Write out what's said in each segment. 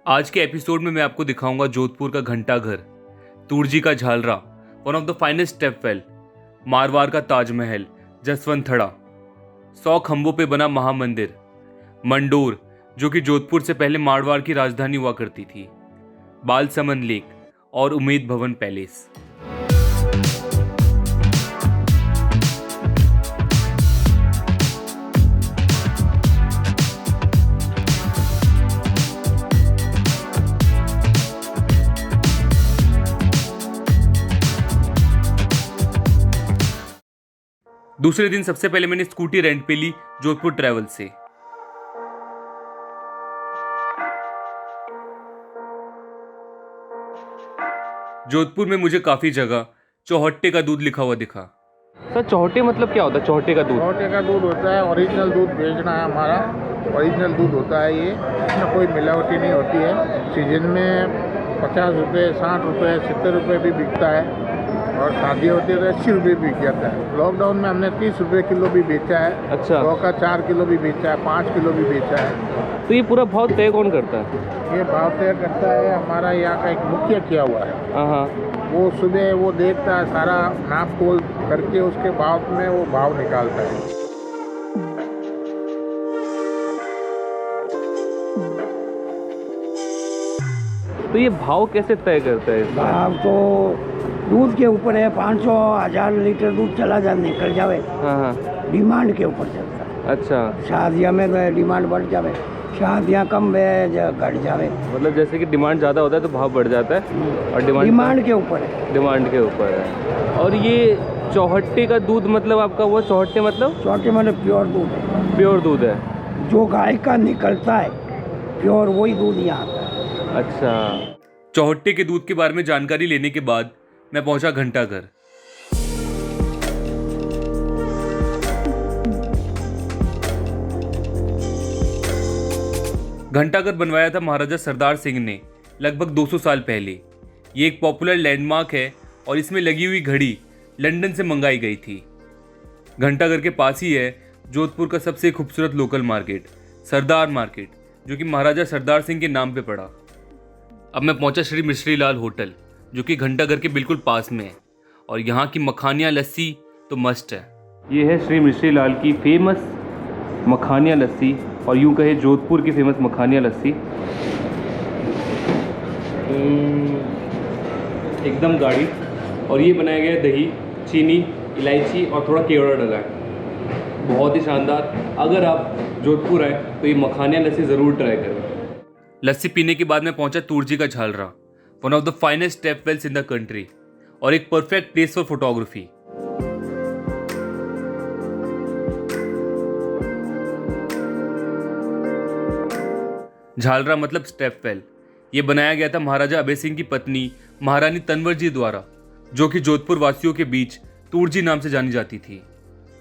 आज के एपिसोड में मैं आपको दिखाऊंगा जोधपुर का घंटाघर, तुर्जी का Jhalra, one of the finest step well, Marwar का ताजमहल, जसवंत थड़ा, 100 खंभों पे बना महामंदिर, मंडोर जो कि जोधपुर से पहले मारवाड़ की राजधानी हुआ करती थी, बालसमंद लेक और उम्मेद भवन पैलेस। दूसरे दिन सबसे पहले मैंने स्कूटी रेंट पे ली जोधपुर ट्रैवल से। जोधपुर में मुझे काफी जगह चौहट्टे का दूध लिखा हुआ दिखा। सर चौहट्टे मतलब क्या होता है? चौहट्टे का दूध? चौहट्टे का दूध होता है ओरिजिनल दूध बेचना है हमारा। ओरिजिनल दूध होता है ये, इसमें कोई मिलावटी नहीं होती है। सीजन में 50 रुपये, 60 रुपये, 70 रुपये भी बिकता है और शादी होती है तो 80 रुपये भी बिक जाता है। लॉकडाउन में हमने 30 रुपये किलो भी बेचा है। अच्छा। 100 का 4 किलो भी बेचा है, 5 किलो भी बेचा है। तो ये पूरा भाव तय कौन करता है? ये भाव तय करता है हमारा यहाँ का एक मुखिया किया हुआ है। हाँ। वो सुबह वो देखता है, सारा नाप तोल करके उसके भाव में वो भाव निकालता है। तो ये भाव कैसे तय करता है? भाव तो दूध के ऊपर है। 500 1000 लीटर दूध चला जा निकल जावे। हाँ। डिमांड के ऊपर चलता है। अच्छा, शादियाँ में तो डिमांड बढ़ जावे, शादियाँ कम घट जावे। मतलब जैसे कि डिमांड ज़्यादा होता है तो भाव बढ़ जाता है और डिमांड के ऊपर है। डिमांड के ऊपर है। और ये चौहट्टे का दूध मतलब आपका वो चौहट्टे मतलब? छोटे मतलब प्योर दूध है, प्योर दूध है। जो गाय का निकलता है प्योर वही दूध यहाँ आता है। अच्छा। चौहट्टे के दूध के बारे में जानकारी लेने के बाद मैं पहुंचा घंटाघर। घंटाघर बनवाया था महाराजा सरदार सिंह ने लगभग 200 साल पहले। ये एक पॉपुलर लैंडमार्क है और इसमें लगी हुई घड़ी लंदन से मंगाई गई थी। घंटाघर के पास ही है जोधपुर का सबसे खूबसूरत लोकल मार्केट, सरदार मार्केट, जो कि महाराजा सरदार सिंह के नाम पे पड़ा। अब मैं पहुंचा श्री मिश्री लाल होटल, जो कि घंटाघर के बिल्कुल पास में है, और यहाँ की मखानिया लस्सी तो मस्ट है। ये है श्री मिश्री लाल की फेमस मखानिया लस्सी, और यूँ कहे जोधपुर की फेमस मखानिया लस्सी। एकदम गाढ़ी, और ये बनाया गया है दही, चीनी, इलायची और थोड़ा केवड़ा डला है। बहुत ही शानदार। अगर आप जोधपुर आए तो ये मखानिया लस्सी ज़रूर ट्राई करें। लस्सी पीने के बाद मैं पहुंचा तुर्जी का Jhalra, one of the finest step wells in the country, और एक perfect place for photography. Jhalra मतलब स्टेप वेल। ये बनाया गया था महाराजा अभय सिंह की पत्नी महारानी तंवर जी द्वारा, जो कि जोधपुर वासियों के बीच तुर्जी नाम से जानी जाती थी।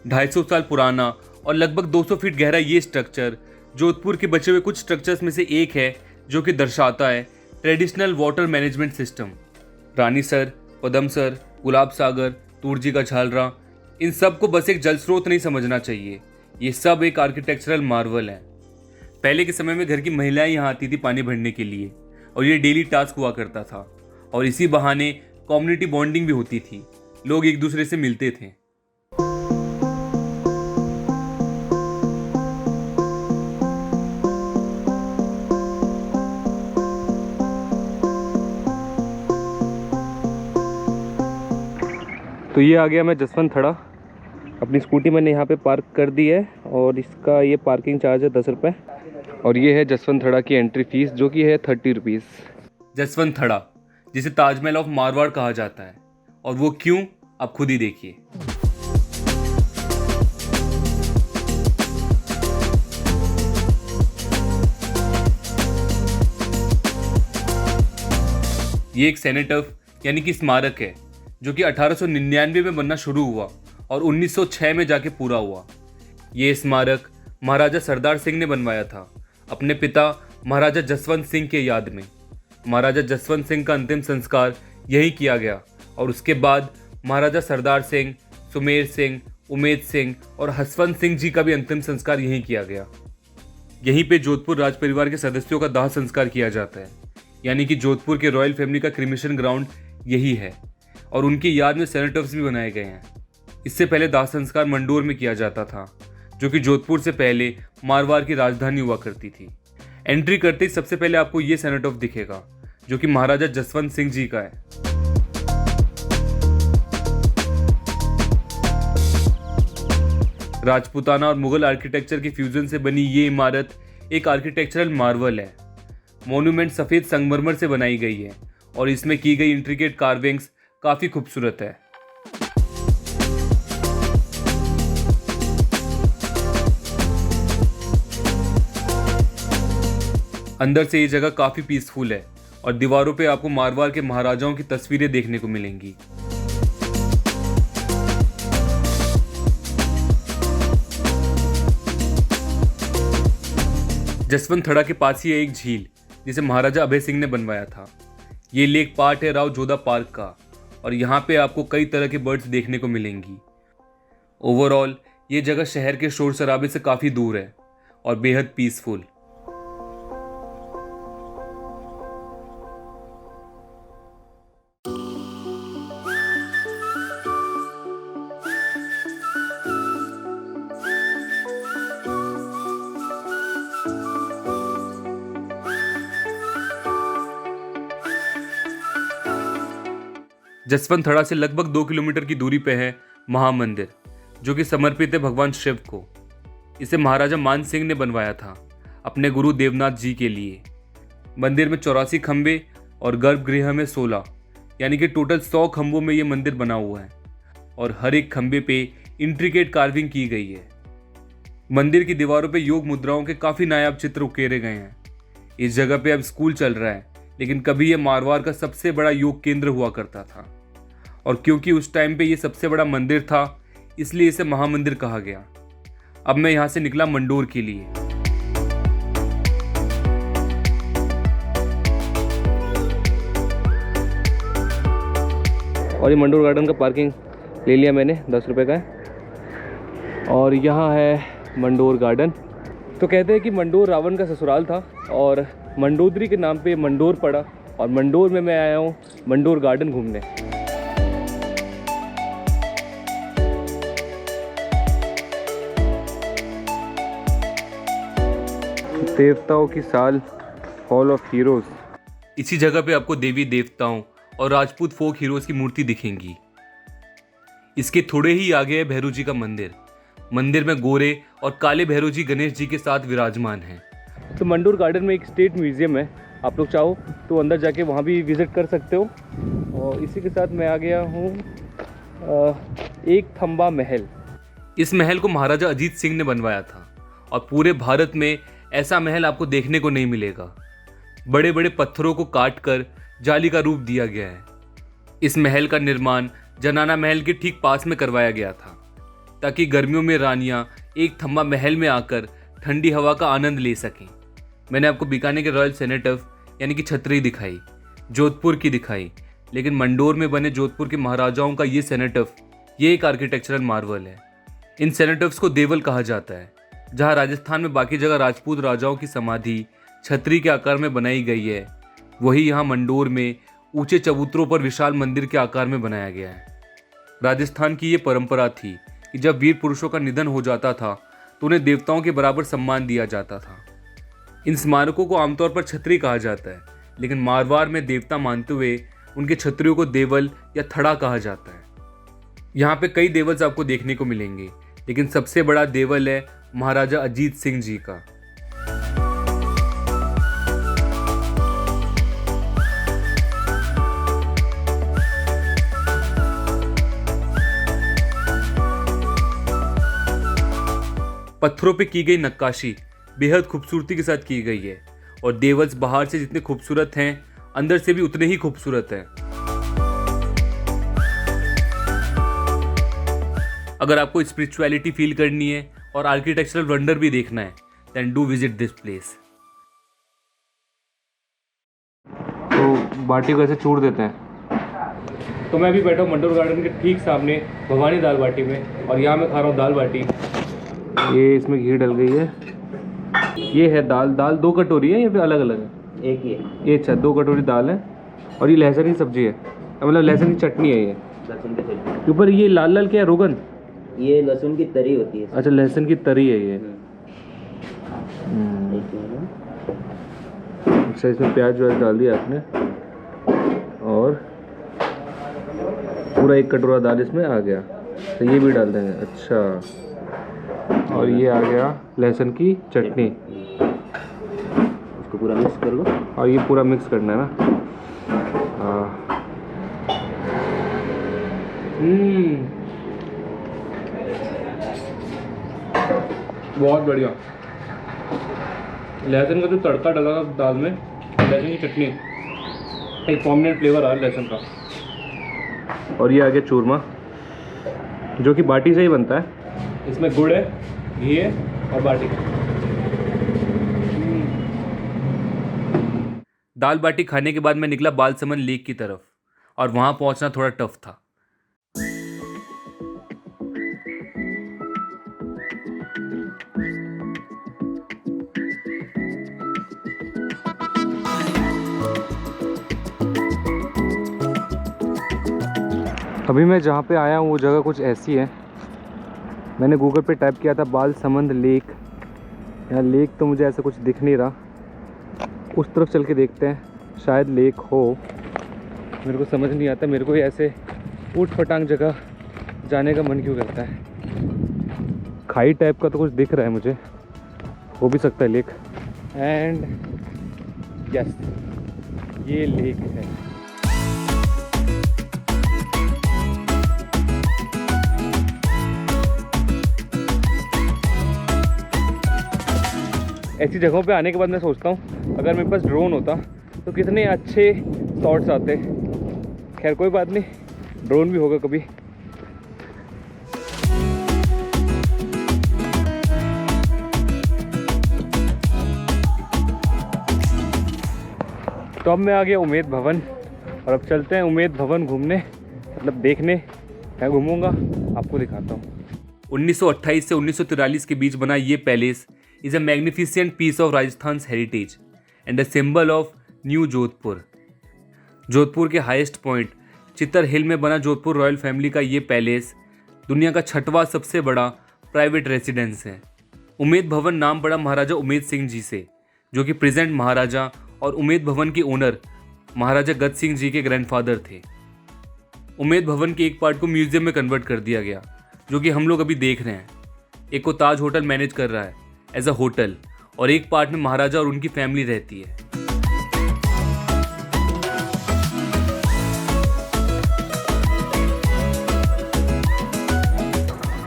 250 साल पुराना और लगभग 200 फीट गहरा ये स्ट्रक्चर जोधपुर के बचे हुए कुछ स्ट्रक्चर्स में से एक है, जो कि दर्शाता है traditional water management system. Ranisar, Padamsar, Gulab Sagar, Turji का झालरा, इन सब को बस एक जल स्रोत नहीं समझना चाहिए। ये सब एक आर्किटेक्चरल मार्वल है। पहले के समय में घर की महिलाएं यहाँ आती थी पानी भरने के लिए, और ये डेली टास्क हुआ करता था, और इसी बहाने कम्युनिटी बॉन्डिंग भी होती थी। लोग एक दूसरे से मिलते थे। तो ये आ गया मैं जसवंत थड़ा। अपनी स्कूटी मैंने यहाँ पे पार्क कर दी है, और इसका ये पार्किंग चार्ज है 10 रुपये। और ये है जसवंत थड़ा की एंट्री फीस, जो कि है 30 रुपीज़। जसवंत थड़ा, जिसे ताजमहल ऑफ मारवाड़ कहा जाता है, और वो क्यों, आप खुद ही देखिए। ये एक सेनेटफ यानी कि स्मारक है, जो कि 1899 में बनना शुरू हुआ और 1906 में जाके पूरा हुआ। ये स्मारक महाराजा सरदार सिंह ने बनवाया था, अपने पिता महाराजा जसवंत सिंह के याद में। महाराजा जसवंत सिंह का अंतिम संस्कार यहीं किया गया, और उसके बाद महाराजा सरदार सिंह, सुमेर सिंह, उमेद सिंह और हसवंत सिंह जी का भी अंतिम संस्कार यहीं किया गया। यहीं पे जोधपुर राज परिवार के सदस्यों का दाह संस्कार किया जाता है, यानी कि जोधपुर के रॉयल फैमिली का क्रिमेशन ग्राउंड यही है और उनकी याद में सेनेटर्स भी बनाए गए हैं। इससे पहले दाह संस्कार मंडोर में किया जाता था, जो कि जोधपुर से पहले मारवाड़ की राजधानी हुआ करती थी। एंट्री करते ही सबसे पहले आपको ये सेनेटॉफ दिखेगा, जो कि महाराजा जसवंत सिंह जी का है। राजपूताना और मुगल आर्किटेक्चर के फ्यूजन से बनी ये इमारत एक आर्किटेक्चरल मार्वल है। मॉन्यूमेंट सफ़ेद संगमरमर से बनाई गई है और इसमें की गई इंट्रिकेट कार्विंग्स काफ़ी खूबसूरत है। अंदर से ये जगह काफ़ी पीसफुल है और दीवारों पे आपको मारवाड़ के महाराजाओं की तस्वीरें देखने को मिलेंगी। जसवंत थड़ा के पास ही है एक झील, जिसे महाराजा अभय सिंह ने बनवाया था। ये लेक पार्ट है राव जोधा पार्क का और यहाँ पे आपको कई तरह के बर्ड्स देखने को मिलेंगी। ओवरऑल ये जगह शहर के शोर शराबे से काफ़ी दूर है और बेहद पीसफुल। जसवंत थड़ा से लगभग 2 किलोमीटर की दूरी पे है महामंदिर, जो कि समर्पित है भगवान शिव को। इसे महाराजा मान सिंह ने बनवाया था अपने गुरु देवनाथ जी के लिए। मंदिर में 84 खंबे और गर्भगृह में 16, यानी कि टोटल 100 खंबों में ये मंदिर बना हुआ है और हर एक खंबे पे इंट्रिकेट कार्विंग की गई है। मंदिर की दीवारों पे योग मुद्राओं के काफ़ी नायाब चित्र उकेरे गए हैं। इस जगह पे अब स्कूल चल रहा है, लेकिन कभी ये मारवाड़ का सबसे बड़ा योग केंद्र हुआ करता था और क्योंकि उस टाइम पे ये सबसे बड़ा मंदिर था, इसलिए इसे महामंदिर कहा गया। अब मैं यहाँ से निकला मंडोर के लिए। और ये मंडोर गार्डन का पार्किंग ले लिया मैंने, 10 रुपये का है। और यहाँ है मंडोर गार्डन। तो कहते हैं कि मंडोर रावण का ससुराल था और मंडोदरी के नाम पे मंडोर पड़ा और मंडोर में मैं आया हूँ मंडोर गार्डन घूमने। देवताओं की साल, हॉल ऑफ हीरोज। इसी जगह पे आपको देवी देवताओं और राजपूत फोक हीरोज की मूर्ति दिखेंगी। इसके थोड़े ही आगे है भैरू जी का मंदिर। मंदिर में गोरे और काले भैरू जी गणेश जी के साथ विराजमान हैं। तो मंडोर गार्डन में एक स्टेट म्यूजियम है, आप लोग चाहो तो अंदर जाके वहाँ भी विजिट कर सकते हो। और इसी के साथ मैं आ गया हूँ एक थंबा महल। इस महल को महाराजा अजीत सिंह ने बनवाया था और पूरे भारत में ऐसा महल आपको देखने को नहीं मिलेगा। बड़े बड़े पत्थरों को काट कर जाली का रूप दिया गया है। इस महल का निर्माण जनाना महल के ठीक पास में करवाया गया था, ताकि गर्मियों में रानियां एक थंबा महल में आकर ठंडी हवा का आनंद ले सकें। मैंने आपको बीकानेर के रॉयल सेनेटफ यानी कि छतरी दिखाई, जोधपुर की दिखाई, लेकिन मंडोर में बने जोधपुर के महाराजाओं का ये सेनेटफ, ये एक आर्किटेक्चरल मार्वल है। इन सेनेटफ्स को देवल कहा जाता है। जहाँ राजस्थान में बाकी जगह राजपूत राजाओं की समाधि छतरी के आकार में बनाई गई है, वही यहाँ मंडोर में ऊंचे चबूतरों पर विशाल मंदिर के आकार में बनाया गया है। राजस्थान की ये परंपरा थी कि जब वीर पुरुषों का निधन हो जाता था तो उन्हें देवताओं के बराबर सम्मान दिया जाता था। इन स्मारकों को आमतौर पर छतरी कहा जाता है, लेकिन मारवाड़ में देवता मानते हुए उनके छतरियों को देवल या थड़ा कहा जाता है। यहाँ पे कई देवल्स आपको देखने को मिलेंगे, लेकिन सबसे बड़ा देवल है महाराजा अजीत सिंह जी का। पत्थरों पे की गई नक्काशी बेहद खूबसूरती के साथ की गई है और देवल्स बाहर से जितने खूबसूरत हैं, अंदर से भी उतने ही खूबसूरत हैं। अगर आपको स्पिरिचुअलिटी फील करनी है और आर्किटेक्चरल वंडर भी देखना है, then do visit this place. तो बाटी को ऐसे छोड़ देते हैं। तो मैं अभी बैठा हूँ मंडोर गार्डन के ठीक सामने भवानी दाल बाटी में और यहाँ मैं खा रहा हूँ दाल बाटी। ये इसमें घी डल गई है। ये है दाल। दाल 2 कटोरी है या फिर अलग अलग है? एक ही है, ये अच्छा 2 कटोरी दाल है। और ये लहसुन की सब्जी है, मतलब लहसुन की चटनी है ये। लहसुन की चटनी। ऊपर ये लाल लाल क्या है, रोगन? ये लहसुन की तरी होती है। अच्छा लहसुन की तरी है ये। एक मिनट। अच्छा इसमें प्याज व्याज डाल दिया आपने और पूरा 1 कटोरा दाल इसमें आ गया, तो ये भी डाल देंगे। अच्छा और ये आ गया लहसुन की चटनी। इसको पूरा मिक्स कर लो। और ये पूरा मिक्स करना है ना। हाँ। बहुत बढ़िया। लहसुन का जो तड़का डाला था दाल में, लहसुन की चटनी, एक कॉम्बिनेट फ्लेवर आ रहा है लहसुन का। और ये आ गया चूरमा, जो कि बाटी से ही बनता है। इसमें गुड़ है, घी है और बाटी। दाल बाटी खाने के बाद मैं निकला बालसमंद लेक की तरफ और वहां पहुंचना थोड़ा टफ था। अभी मैं जहाँ पे आया हूँ वो जगह कुछ ऐसी है। मैंने गूगल पे टाइप किया था बालसमंद लेक। यहाँ लेक तो मुझे ऐसा कुछ दिख नहीं रहा। उस तरफ चल के देखते हैं, शायद लेक हो। मेरे को समझ नहीं आता, मेरे को ऐसे ऊट पटांग जगह जाने का मन क्यों करता है। खाई टाइप का तो कुछ दिख रहा है मुझे, हो भी सकता है लेक। एंड यस, ये लेक है। ऐसी जगहों पे आने के बाद मैं सोचता हूँ अगर मेरे पास ड्रोन होता तो कितने अच्छे शॉट्स आते। खैर कोई बात नहीं, ड्रोन भी होगा कभी। तो अब मैं आ गया उम्मेद भवन और अब चलते हैं उम्मेद भवन घूमने, मतलब देखने। मैं घूमूंगा, आपको दिखाता हूँ। 1928 से 1943 के बीच बना ये palace is a magnificent piece of Rajasthan's heritage and a symbol of new Jodhpur. Jodhpur के हाईएस्ट पॉइंट चित्तर हिल में बना जोधपुर रॉयल फैमिली का ये पैलेस दुनिया का 6वां सबसे बड़ा प्राइवेट रेसिडेंस है। उम्मेद भवन नाम पड़ा महाराजा उमेद सिंह जी से, जो कि प्रेजेंट महाराजा और उम्मेद भवन के ओनर महाराजा गद सिंह जी के ग्रैंडफादर थे। उम्मेद भवन के एक पार्ट को म्यूजियम में कन्वर्ट कर दिया गया, जो कि हम लोग अभी देख रहे हैं। एक को ताज होटल मैनेज कर रहा है एज अ होटल और एक पार्ट में महाराजा और उनकी फैमिली रहती है।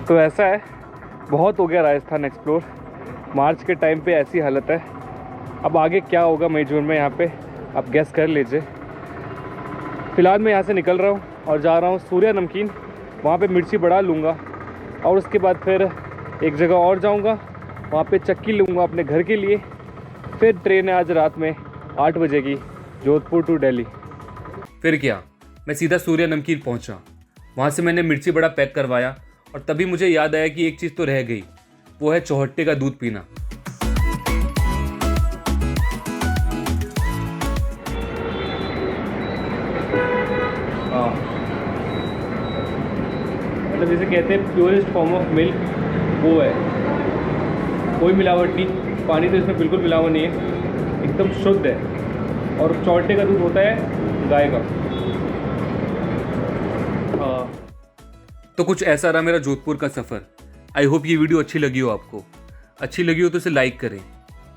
तो ऐसा है, बहुत हो गया राजस्थान एक्सप्लोर। मार्च के टाइम पे ऐसी हालत है। अब आगे क्या होगा मई जून में यहाँ पे आप गेस कर लीजिए। फ़िलहाल मैं यहाँ से निकल रहा हूँ और जा रहा हूँ सूर्या नमकीन। वहाँ पे मिर्ची बढ़ा लूँगा और उसके बाद फिर एक जगह और जाऊँगा, वहाँ पे चक्की लूँगा अपने घर के लिए। फिर ट्रेन है आज रात में 8 बजे की, जोधपुर टू दिल्ली। फिर क्या, मैं सीधा सूर्या नमकीन पहुँचा। वहाँ से मैंने मिर्ची बड़ा पैक करवाया और तभी मुझे याद आया कि एक चीज़ तो रह गई, वो है चौहट्टे का दूध पीना। मतलब जैसे कहते हैं प्योरेस्ट फॉर्म ऑफ मिल्क वो है, कोई मिलावट नहीं। पानी तो इसमें बिल्कुल मिलावट नहीं है, एकदम शुद्ध है। और चौहट्टे का दूध होता है गाय का। तो कुछ ऐसा रहा मेरा जोधपुर का सफ़र। आई होप ये वीडियो अच्छी लगी हो आपको। अच्छी लगी हो तो इसे लाइक करें,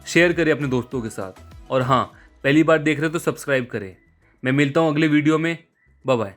शेयर करें अपने दोस्तों के साथ, और हाँ, पहली बार देख रहे हो तो सब्सक्राइब करें। मैं मिलता हूँ अगले वीडियो में। Bye bye.